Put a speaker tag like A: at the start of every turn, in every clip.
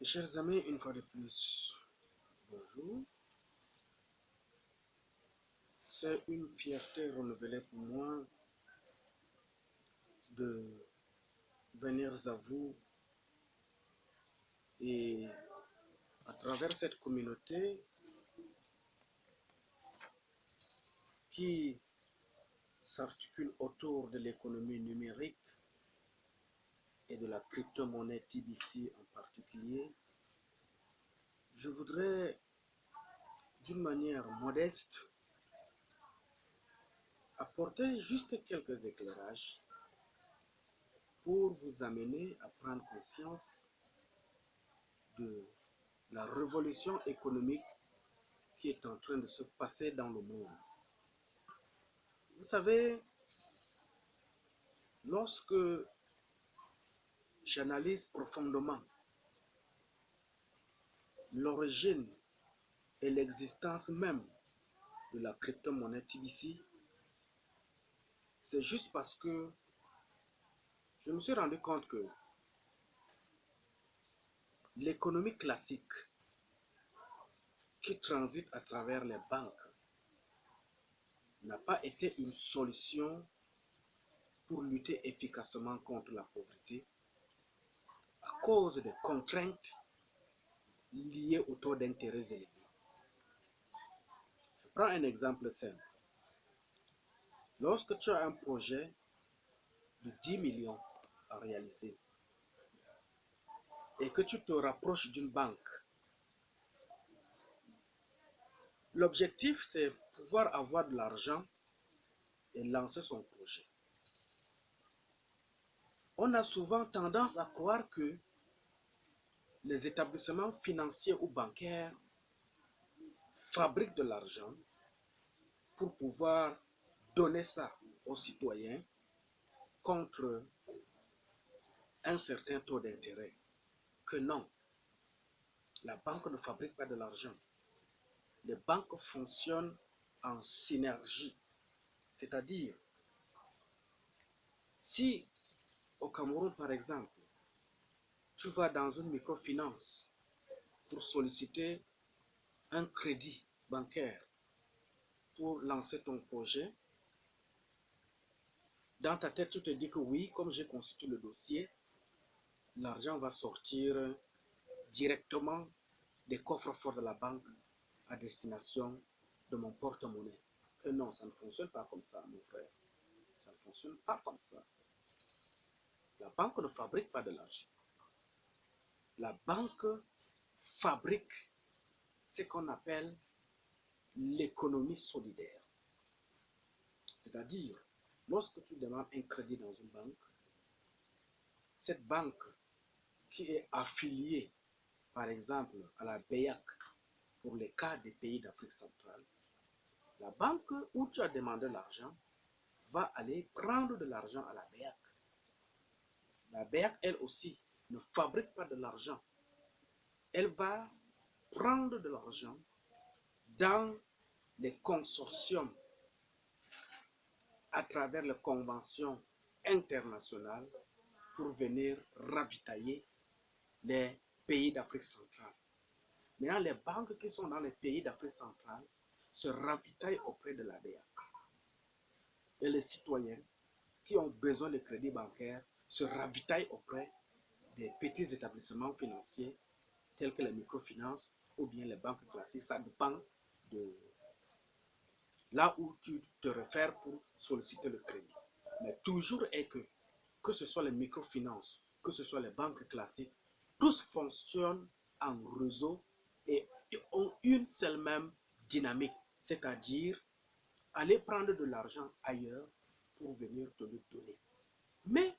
A: Chers amis, une fois de plus, bonjour. C'est une fierté renouvelée pour moi de venir à vous et à travers cette communauté qui s'articule autour de l'économie numérique et de la crypto-monnaie TBC en particulier, je voudrais d'une manière modeste apporter juste quelques éclairages pour vous amener à prendre conscience de la révolution économique qui est en train de se passer dans le monde. Vous savez, lorsque j'analyse profondément l'origine et l'existence même de la crypto-monnaie TBC, c'est juste parce que je me suis rendu compte que l'économie classique qui transite à travers les banques n'a pas été une solution pour lutter efficacement contre la pauvreté à cause des contraintes liées au taux d'intérêt élevé. Je prends un exemple simple. Lorsque tu as un projet de 10 millions à réaliser et que tu te rapproches d'une banque, l'objectif c'est pouvoir avoir de l'argent et lancer son projet. On a souvent tendance à croire que les établissements financiers ou bancaires fabriquent de l'argent pour pouvoir donner ça aux citoyens contre un certain taux d'intérêt. Que non, la banque ne fabrique pas de l'argent. Les banques fonctionnent en synergie. C'est-à-dire, si au Cameroun, par exemple, tu vas dans une microfinance pour solliciter un crédit bancaire pour lancer ton projet, dans ta tête, tu te dis que oui, comme j'ai constitué le dossier, l'argent va sortir directement des coffres forts de la banque à destination de mon porte-monnaie. Que non, ça ne fonctionne pas comme ça, mon frère. Ça ne fonctionne pas comme ça. La banque ne fabrique pas de l'argent. La banque fabrique ce qu'on appelle l'économie solidaire. C'est-à-dire, lorsque tu demandes un crédit dans une banque, cette banque qui est affiliée, par exemple, à la BEAC pour les cas des pays d'Afrique centrale, la banque où tu as demandé l'argent va aller prendre de l'argent à la BEAC. La BEAC, elle aussi, ne fabrique pas de l'argent. Elle va prendre de l'argent dans les consortiums à travers les conventions internationales pour venir ravitailler les pays d'Afrique centrale. Maintenant, les banques qui sont dans les pays d'Afrique centrale se ravitaillent auprès de la BEAC. Et les citoyens qui ont besoin de crédits bancaires se ravitaillent auprès des petits établissements financiers tels que les microfinances ou bien les banques classiques. Ça dépend de là où tu te réfères pour solliciter le crédit. Mais toujours est que ce soit les microfinances, que ce soit les banques classiques, tous fonctionnent en réseau et ont une seule même dynamique, c'est-à-dire aller prendre de l'argent ailleurs pour venir te le donner. Mais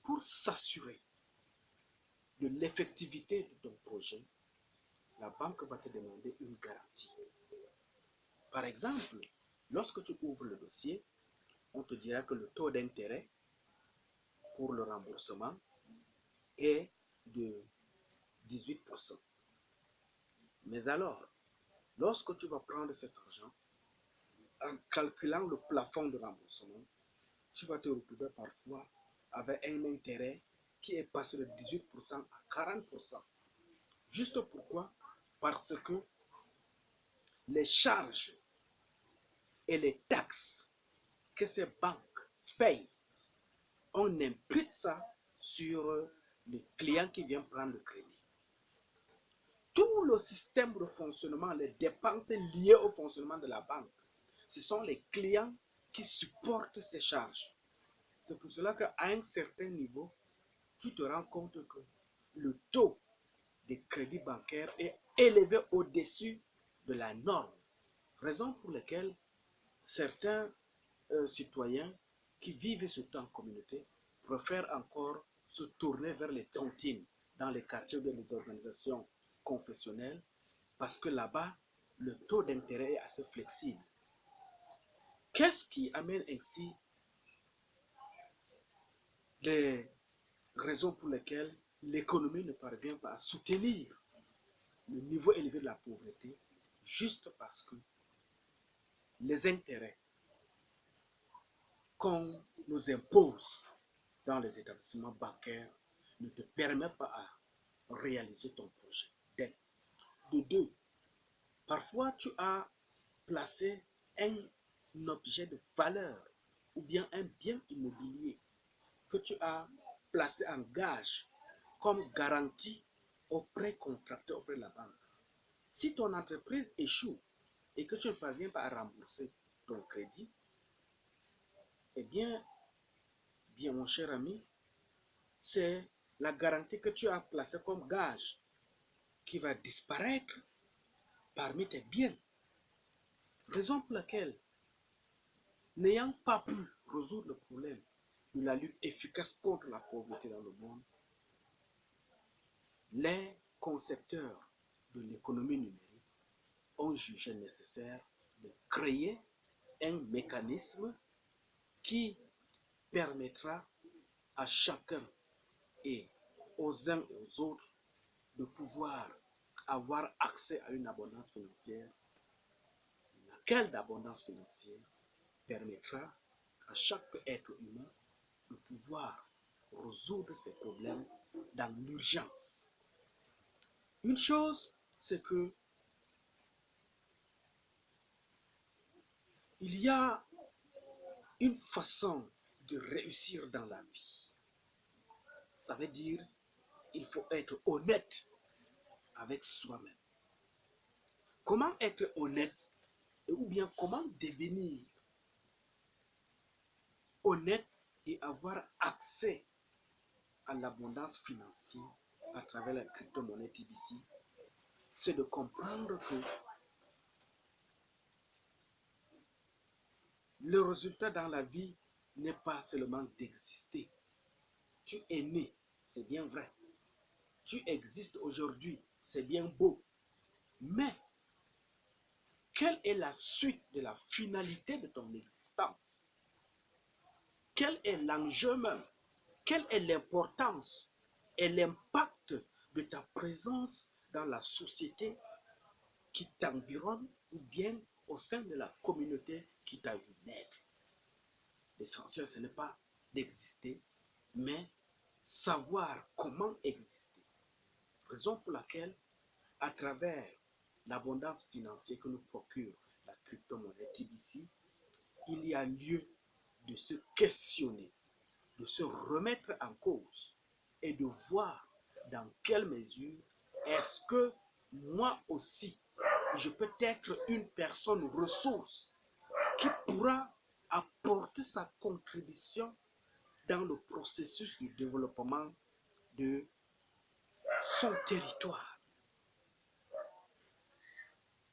A: pour s'assurer de l'effectivité de ton projet, la banque va te demander une garantie. Par exemple, lorsque tu ouvres le dossier, on te dira que le taux d'intérêt pour le remboursement est de 18%. Mais alors, lorsque tu vas prendre cet argent, en calculant le plafond de remboursement, tu vas te retrouver parfois avec un intérêt qui est passé de 18% à 40%. Juste pourquoi? Parce que les charges et les taxes que ces banques payent, on impute ça sur le client qui vient prendre le crédit. Tout le système de fonctionnement, les dépenses liées au fonctionnement de la banque, ce sont les clients qui supportent ces charges. C'est pour cela qu'à un certain niveau, tu te rends compte que le taux de crédit bancaire est élevé au-dessus de la norme. Raison pour laquelle certains citoyens qui vivent surtout en communauté préfèrent encore se tourner vers les tontines dans les quartiers ou les organisations confessionnelles parce que là-bas, le taux d'intérêt est assez flexible. Qu'est-ce qui amène ainsi les raisons pour lesquelles l'économie ne parvient pas à soutenir le niveau élevé de la pauvreté? Juste parce que les intérêts qu'on nous impose dans les établissements bancaires ne te permettent pas à réaliser ton projet. De deux, parfois tu as placé un objet de valeur ou bien un bien immobilier que tu as placé en gage comme garantie au prêt contracté auprès de la banque. Si ton entreprise échoue et que tu ne parviens pas à rembourser ton crédit, eh bien mon cher ami, c'est la garantie que tu as placée comme gage qui va disparaître parmi tes biens. Raison pour laquelle, n'ayant pas pu résoudre le problème de la lutte efficace contre la pauvreté dans le monde, les concepteurs de l'économie numérique ont jugé nécessaire de créer un mécanisme qui permettra à chacun et aux uns et aux autres de pouvoir avoir accès à une abondance financière, laquelle d'abondance financière permettra à chaque être humain de pouvoir résoudre ses problèmes dans l'urgence. Une chose, c'est que il y a une façon de réussir dans la vie. Ça veut dire il faut être honnête avec soi-même. Comment être honnête ou bien comment devenir honnête et avoir accès à l'abondance financière à travers la crypto-monnaie TBC, c'est de comprendre que le résultat dans la vie n'est pas seulement d'exister. Tu es né, c'est bien vrai. Tu existes aujourd'hui, c'est bien beau. Mais quelle est la suite de la finalité de ton existence? Quel est l'enjeu même? Quelle est l'importance et l'impact de ta présence dans la société qui t'environne ou bien au sein de la communauté qui t'a vu naître? L'essentiel, ce n'est pas d'exister, mais savoir comment exister. Raison pour laquelle, à travers l'abondance financière que nous procure la crypto-monnaie TBC, il y a lieu de se questionner, de se remettre en cause et de voir dans quelle mesure est-ce que moi aussi, je peux être une personne ressource qui pourra apporter sa contribution dans le processus de développement de son territoire.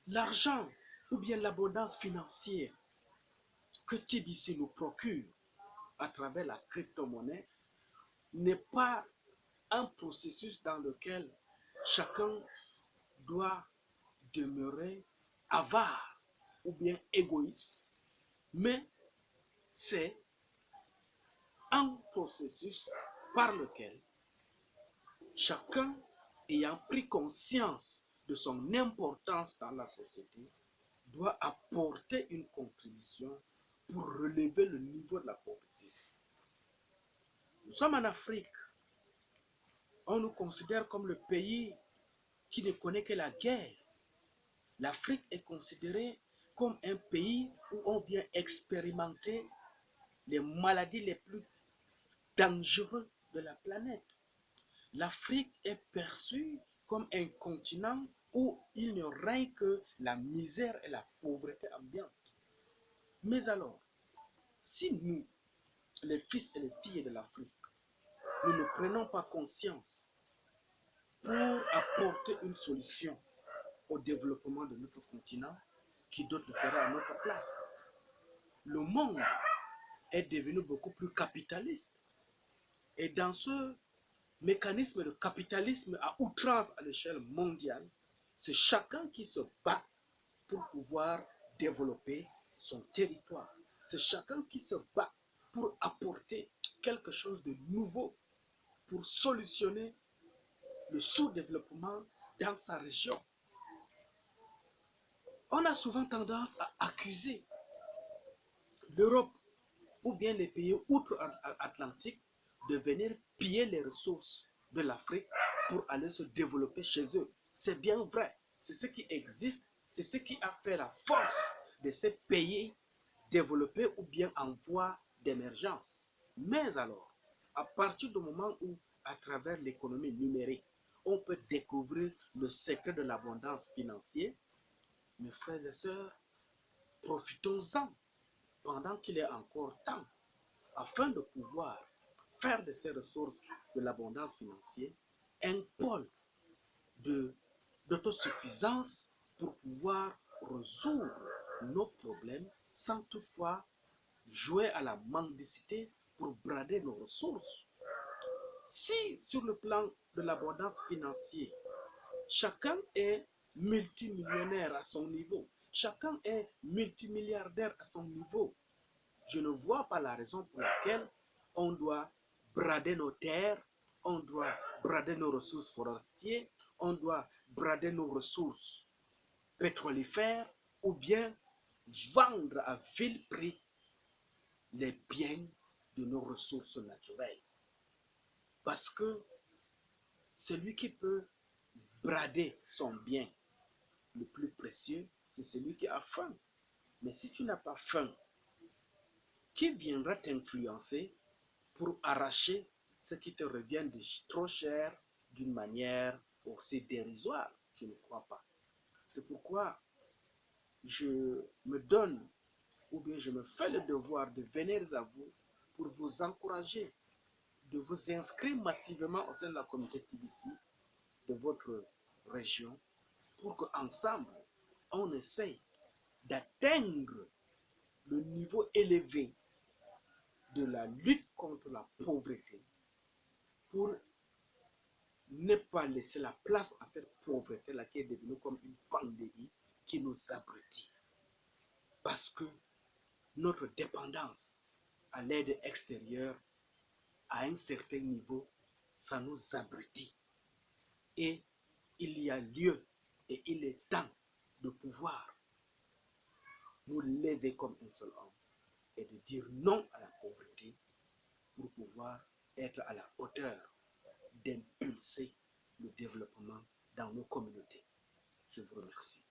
A: L'argent ou bien l'abondance financière que TBC nous procure à travers la crypto-monnaie n'est pas un processus dans lequel chacun doit demeurer avare ou bien égoïste, mais c'est un processus par lequel chacun ayant pris conscience de son importance dans la société doit apporter une contribution pour relever le niveau de la pauvreté. Nous sommes en Afrique. On nous considère comme le pays qui ne connaît que la guerre. L'Afrique est considérée comme un pays où on vient expérimenter les maladies les plus dangereuses de la planète. L'Afrique est perçue comme un continent où il ne règne que la misère et la pauvreté ambiante. Mais alors, si nous, les fils et les filles de l'Afrique, nous ne prenons pas conscience pour apporter une solution au développement de notre continent, qui d'autre le fera à notre place? Le monde est devenu beaucoup plus capitaliste. Et dans ce mécanisme de capitalisme à outrance à l'échelle mondiale, c'est chacun qui se bat pour pouvoir développer son territoire. C'est chacun qui se bat pour apporter quelque chose de nouveau, pour solutionner le sous-développement dans sa région. On a souvent tendance à accuser l'Europe ou bien les pays outre-Atlantique de venir piller les ressources de l'Afrique pour aller se développer chez eux. C'est bien vrai, c'est ce qui existe, c'est ce qui a fait la force de ces pays développés ou bien en voie d'émergence. Mais alors, à partir du moment où, à travers l'économie numérique, on peut découvrir le secret de l'abondance financière, mes frères et sœurs, profitons-en pendant qu'il est encore temps, afin de pouvoir faire de ces ressources de l'abondance financière un pôle d'autosuffisance pour pouvoir résoudre nos problèmes sans toutefois jouer à la mendicité pour brader nos ressources. Si sur le plan de l'abondance financière, chacun est multimillionnaire à son niveau, chacun est multimilliardaire à son niveau, je ne vois pas la raison pour laquelle on doit brader nos terres, on doit brader nos ressources forestières, on doit brader nos ressources pétrolifères ou bien vendre à vil prix les biens de nos ressources naturelles. Parce que celui qui peut brader son bien le plus précieux, c'est celui qui a faim. Mais si tu n'as pas faim, qui viendra t'influencer pour arracher ce qui te revient de trop cher d'une manière aussi dérisoire? Je ne crois pas. C'est pourquoi je me donne, ou bien je me fais le devoir de venir à vous pour vous encourager, de vous inscrire massivement au sein de la communauté TBC de votre région, pour qu'ensemble, on essaye d'atteindre le niveau élevé de la lutte contre la pauvreté, pour ne pas laisser la place à cette pauvreté-là qui est devenue comme une pandémie qui nous abrutit. Parce que notre dépendance à l'aide extérieure, à un certain niveau, ça nous abrutit. Et il y a lieu et il est temps de pouvoir nous lever comme un seul homme et de dire non à la pauvreté pour pouvoir être à la hauteur d'impulser le développement dans nos communautés. Je vous remercie.